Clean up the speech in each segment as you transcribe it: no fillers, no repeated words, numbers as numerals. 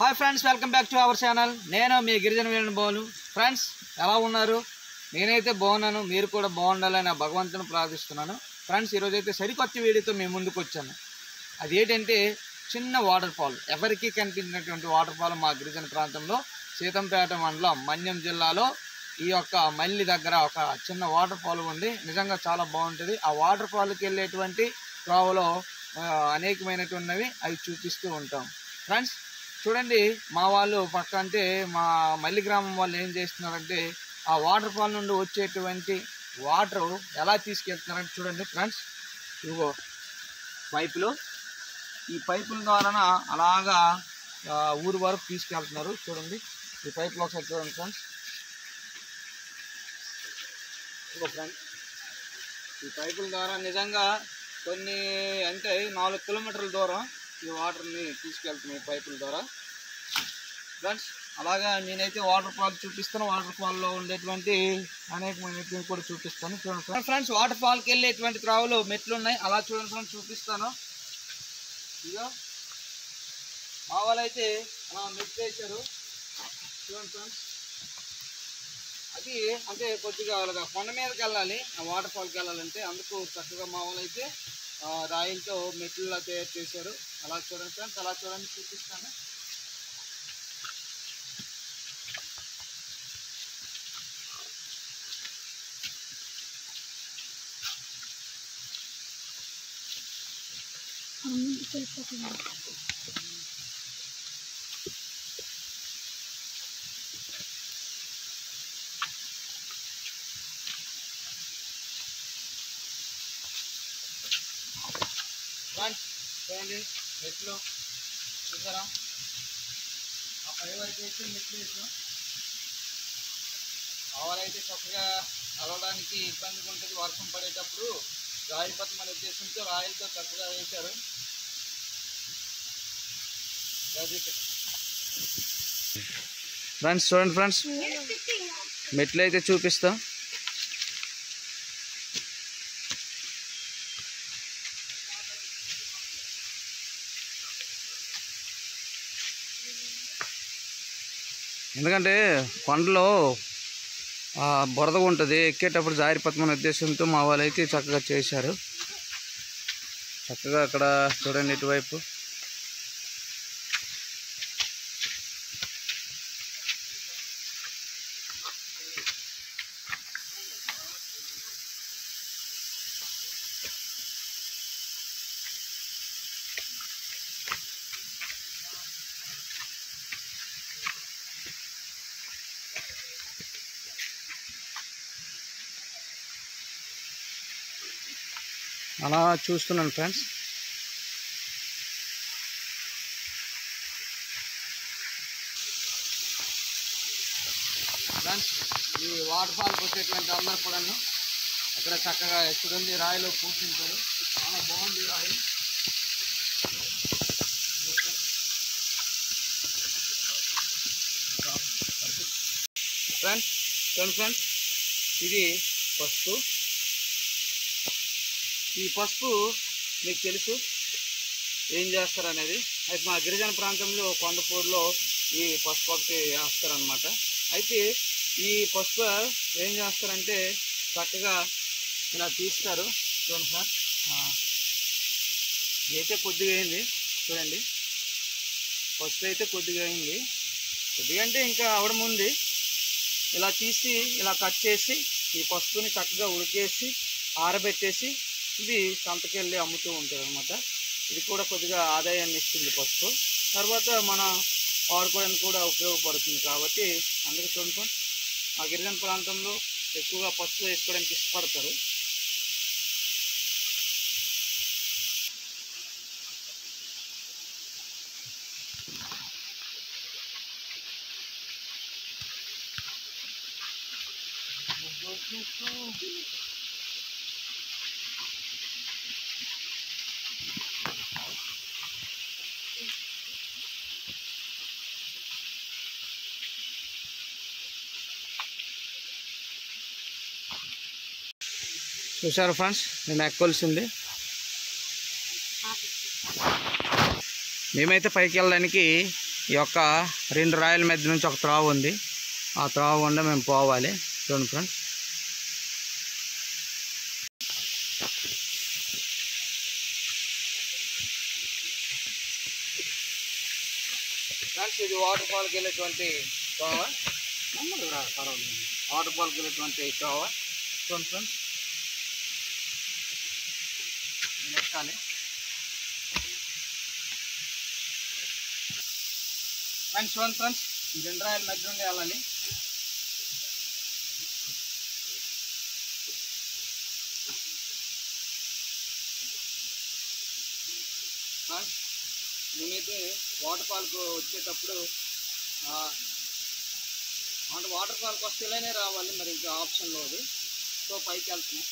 Hi friends, welcome back to our channel. నేను మీ గిరిజన వీరన్ బోలు. ఫ్రెండ్స్, ఎలా ఉన్నారు? నేనైతే బాగున్నాను, మీరు కూడా బాగుండాలని ఆ భగవంతుని ప్రార్థిస్తున్నాను. ఫ్రెండ్స్, ఈరోజైతే సరికొత్త వీడియోతో మేము ముందుకు వచ్చాను. అది ఏంటంటే చిన్న వాటర్ ఫాల్, ఎవరికీ కనిపించినటువంటి వాటర్ ఫాల్ మా గిరిజన ప్రాంతంలో సీతంపేట మండలం మన్యం జిల్లాలో ఈ యొక్క మల్లి దగ్గర ఒక చిన్న వాటర్ ఫాల్ ఉంది. నిజంగా చాలా బాగుంటుంది. ఆ వాటర్ ఫాల్కి వెళ్ళేటువంటి త్రోవలో అనేకమైనటువంటివి అవి చూపిస్తూ ఉంటాం. ఫ్రెండ్స్ చూడండి, మా వాళ్ళు పక్క అంటే మా మల్లి గ్రామం వాళ్ళు ఏం చేస్తున్నారంటే ఆ వాటర్ ఫాల్ నుండి వచ్చేటువంటి వాటర్ ఎలా తీసుకెళ్తున్నారంటే చూడండి ఫ్రెండ్స్, ఇదిగో పైపులు, ఈ పైపుల ద్వారా అలాగా ఊరు వరకు తీసుకెళ్తున్నారు. చూడండి ఈ పైపులు ఒకసారి చూడండి ఫ్రెండ్స్. ఇదిగో ఫ్రెండ్స్, ఈ పైపుల ద్వారా నిజంగా కొన్ని అంటే 4 కిలోమీటర్ల దూరం ఈ వాటర్ని తీసుకెళ్తున్నాయి పైపుల ద్వారా. ఫ్రెండ్స్ అలాగా నేనైతే వాటర్ ఫాల్ చూపిస్తాను, వాటర్ ఫాల్లో ఉండేటువంటి అనేకమైనటువంటి కూడా చూపిస్తాను. చూడండి ఫ్రెండ్స్, వాటర్ ఫాల్కి వెళ్ళేటువంటి త్రావులు మెట్లు ఉన్నాయి. అలా చూడండి ఫ్రెండ్స్, చూపిస్తాను. ఇదిగో మా వాళ్ళైతే అలా మెట్లు వేశారు. చూడండి ఫ్రెండ్స్, అది అంటే కొద్దిగా అలాగా కొండ మీదకి వెళ్ళాలి, ఆ వాటర్ ఫాల్కి వెళ్ళాలంటే. అందుకు చక్కగా మా వాళ్ళైతే రాయిలతో మెట్లులా తయారు చేశారు. అలా చూడండి ఫ్రెండ్స్, అలా చూడండి, చూపిస్తాను. ఫ్రెండ్స్ చూడండి, మెట్లు చూసారా? ఆ పై వరకు అయితే మెట్లు వేసాం. ఆవాలైతే చక్కగా నడవడానికి ఇబ్బందిగా ఉంటుంది వర్షం పడేటప్పుడు. రాయిపత్రం అనే ఉద్దేశంతో రాయిలతో చక్కగా వేశారు. ఫ్రెండ్స్ చూడండి ఫ్రెండ్స్, మెట్లు అయితే చూపిస్తాం. ఎందుకంటే కొండలో బురదగా ఉంటుంది, ఎక్కేటప్పుడు జారిపోతామనే ఉద్దేశంతో మా వాళ్ళు అయితే చక్కగా చేశారు. చక్కగా అక్కడ చూడండి ఇటువైపు అలా చూస్తున్నాను ఫ్రెండ్స్. ఫ్రెండ్స్ ఈ వాటర్ ఫాల్కి వచ్చేటువంటి అందరూ కూడా అక్కడ చక్కగా చూడండి రాయిలో కూర్చుంటారు. చాలా బాగుంది రాయి. ఫ్రెండ్స్ చూడండి ఫ్రెండ్స్, ఇది పసుపు. ఈ పసుపు మీకు తెలుసు ఏం చేస్తారు అనేది. అయితే మా గిరిజన ప్రాంతంలో కొండపూడిలో ఈ పసుపు ఒకటి వేస్తారనమాట. అయితే ఈ పసుపు ఏం చేస్తారంటే చక్కగా ఇలా తీస్తారు. చూడండి సార్, ఇదైతే కొద్దిగా అయింది. చూడండి పసుపు అయితే కొద్దిగా అయింది. కొద్దిగా అంటే ఇంకా అవడం ఉంది. ఇలా తీసి ఇలా కట్ చేసి ఈ పసుపుని చక్కగా ఉడికేసి ఆరబెట్టేసి ఇది సంతకెళ్ళి అమ్ముతూ ఉంటారు అనమాట. ఇది కూడా కొద్దిగా ఆదాయాన్ని ఇస్తుంది పసుపు. తర్వాత మన వాడుకోవడానికి కూడా ఉపయోగపడుతుంది కాబట్టి అందుకే చూడండి ఆ గిరిజన ప్రాంతంలో ఎక్కువగా పసుపు వేసుకోవడానికి ఇష్టపడతారు. చూసారు ఫ్రెండ్స్, నేను ఎక్కాల్సింది. మేమైతే పైకి వెళ్ళడానికి ఈ యొక్క 2 రాయల మధ్య నుంచి ఒక త్రోవ ఉంది. ఆ త్రోవ గుండా మేము పోవాలి. చూడండి ఫ్రెండ్స్. ఫ్రెండ్స్ ఇది వాటర్ ఫాల్కి వెళ్ళేటువంటి త్రోవ. వాటర్ ఫాల్కి వెళ్ళేటువంటి త్రోవ. చూడండి ఫ్రెండ్స్. ఎక్కాలి. ఫ్రెండ్స్ చూడండి ఫ్రెండ్స్, ఈ 2 రాయల మధ్య నుండి వెళ్ళాలి. మేమైతే వాటర్ ఫాల్కు వచ్చేటప్పుడు అంటే వాటర్ ఫాల్కి వస్తే ఇలానే రావాలి, మరి ఇంకా ఆప్షన్ లేదు. సో పైకి వెళ్తున్నాం.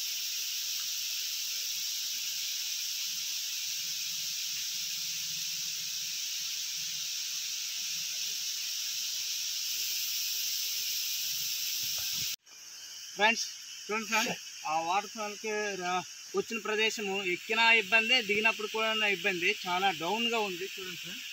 ఫ్రెండ్స్ చూడండి ఫ్రెండ్స్, ఆ వాటర్ ఫాల్కి వచ్చిన ప్రదేశము ఎక్కిన ఇబ్బంది, దిగినప్పుడు కూడా ఇబ్బంది. చాలా డౌన్గా ఉంది. చూడండి ఫ్రెండ్స్.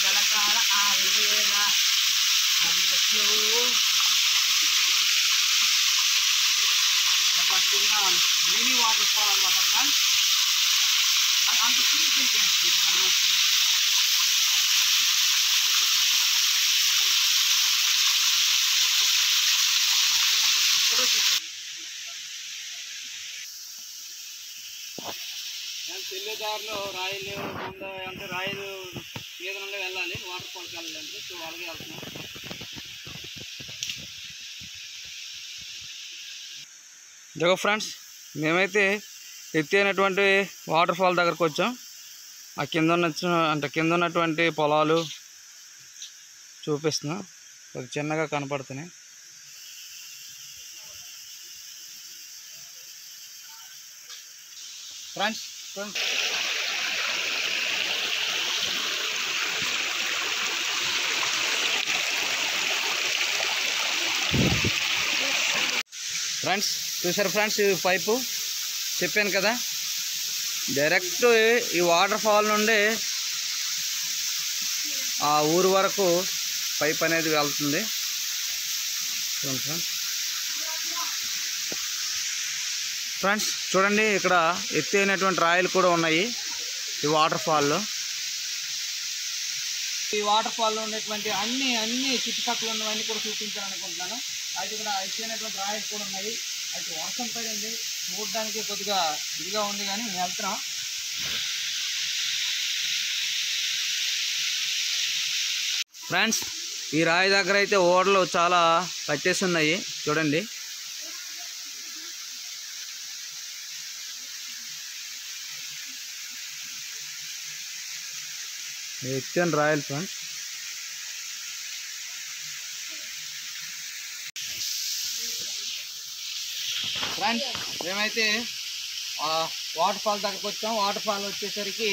జలకాల ఆవివేళ అంతలో పట్టుకున్నాను. మినీ వాటర్ ఫాల్ అన్నమాట ఫ్రెండ్స్. అంత తెల్లేదారిలో రాయలు అంటే రాయలు మీద నుండి వెళ్ళాలి, వాటర్ ఫాల్కి వెళ్ళాలంటే. సో అలాగే వెళ్తున్నాం. జగో ఫ్రెండ్స్, మేమైతే ఎత్తైనటువంటి వాటర్ ఫాల్ దగ్గరకు వచ్చాం. ఆ కింద ఉన్నటువంటి పొలాలు చూపిస్తున్నాం. ఒక చిన్నగా కనపడుతున్నాయి. ఫ్రెండ్స్ ఫ్రెండ్స్ చూసారు ఫ్రెండ్స్, ఈ పైపు చెప్పాను కదా, డైరెక్ట్ ఈ వాటర్ ఫాల్ నుండి ఆ ఊరు వరకు పైప్ అనేది వెళ్తుంది. ఫ్రెండ్స్ చూడండి, ఇక్కడ ఎత్తైనటువంటి రాయలు కూడా ఉన్నాయి ఈ వాటర్ ఫాల్లో. ఈ వాటర్ ఫాల్లో ఉండేటువంటి అన్ని చుట్టుపక్కల ఉన్నవన్నీ కూడా చూపించాలనుకుంటున్నాను. అయితే ఇక్కడ ఎత్తైనటువంటి రాయలు కూడా ఉన్నాయి. అయితే వర్షం పడింది, చూడడానికి కొద్దిగా ఇదిగా ఉంది, కానీ మేము వెళ్తున్నాం. ఫ్రెండ్స్ ఈ రాయి దగ్గర అయితే ఓడలు చాలా కట్టేసి ఉన్నాయి. చూడండి. ఎత్తైన రాయలు ఫ్రెండ్స్. ఫ్రెండ్స్ మేమైతే వాటర్ ఫాల్ దగ్గరకు వచ్చాం. వాటర్ ఫాల్ వచ్చేసరికి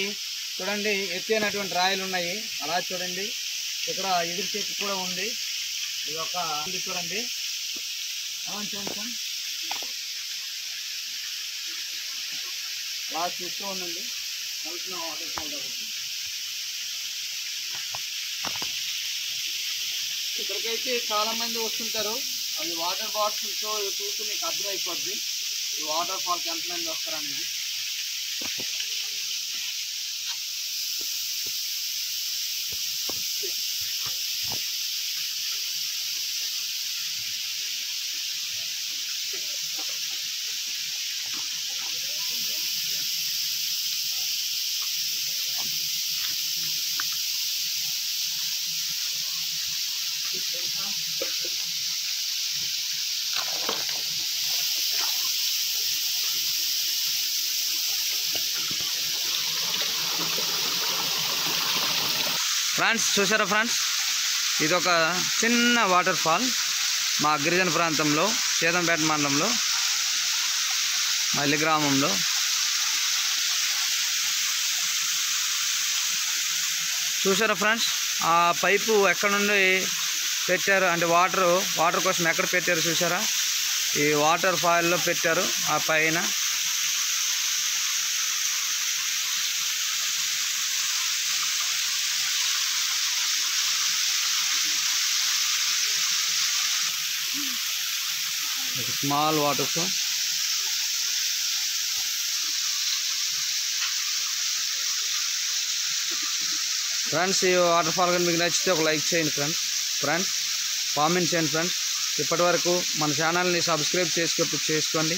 చూడండి ఎత్తైనటువంటి రాయలు ఉన్నాయి. అలా చూడండి, ఇక్కడ ఎదురు చెట్టు కూడా ఉంది. ఇది ఒక చూడండి, అలా చూడండి, అలా చూస్తూ ఉండండి. వెళ్తున్నాం వాటర్ ఫాల్ దగ్గరికి. ఇక్కడికైతే చాలామంది వస్తుంటారు. అది వాటర్ బాటిల్తో చూస్తూ మీకు అర్థమైపోద్ది ఈ వాటర్ ఫాల్కి ఎంతమంది వస్తారనేది. ఫ్రెండ్స్ చూసారా ఫ్రెండ్స్, ఇది ఒక చిన్న వాటర్ ఫాల్ మా గిరిజన ప్రాంతంలో చేదంపేట మండలంలో మల్లి గ్రామంలో. చూసారా ఫ్రెండ్స్, ఆ పైపు ఎక్కడ నుండి పెట్టారు అంటే వాటర్ కోసం ఎక్కడ పెట్టారు చూసారా, ఈ వాటర్ ఫాల్లో పెట్టారు ఆ పైన. Small water fall. ఫ్రెండ్స్, ఈ వాటర్ ఫాల్ కానీ మీకు నచ్చితే ఒక లైక్ చేయండి ఫ్రెండ్స్, కామెంట్ చేయండి ఫ్రెండ్స్. ఇప్పటి వరకు మన ఛానల్ని సబ్స్క్రైబ్ చేసుకోండి,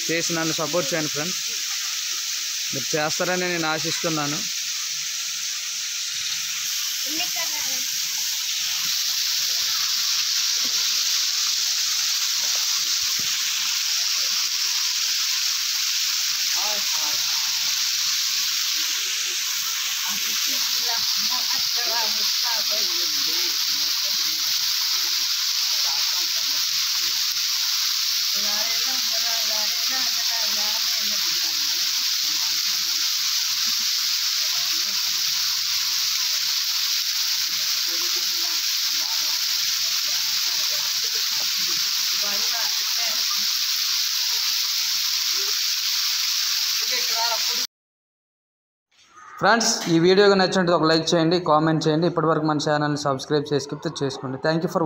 చేసి నన్ను సపోర్ట్ చేయండి ఫ్రెండ్స్. మీరు చేస్తారని నేను ఆశిస్తున్నాను. ఫ్రెండ్స్, ఈ వీడియోగా నచ్చినట్టు ఒక లైక్ చేయండి, కామెంట్ చేయండి. ఇప్పటివరకు మన ఛానల్ని సబ్స్క్రైబ్ చేసుకోండి. Thank you for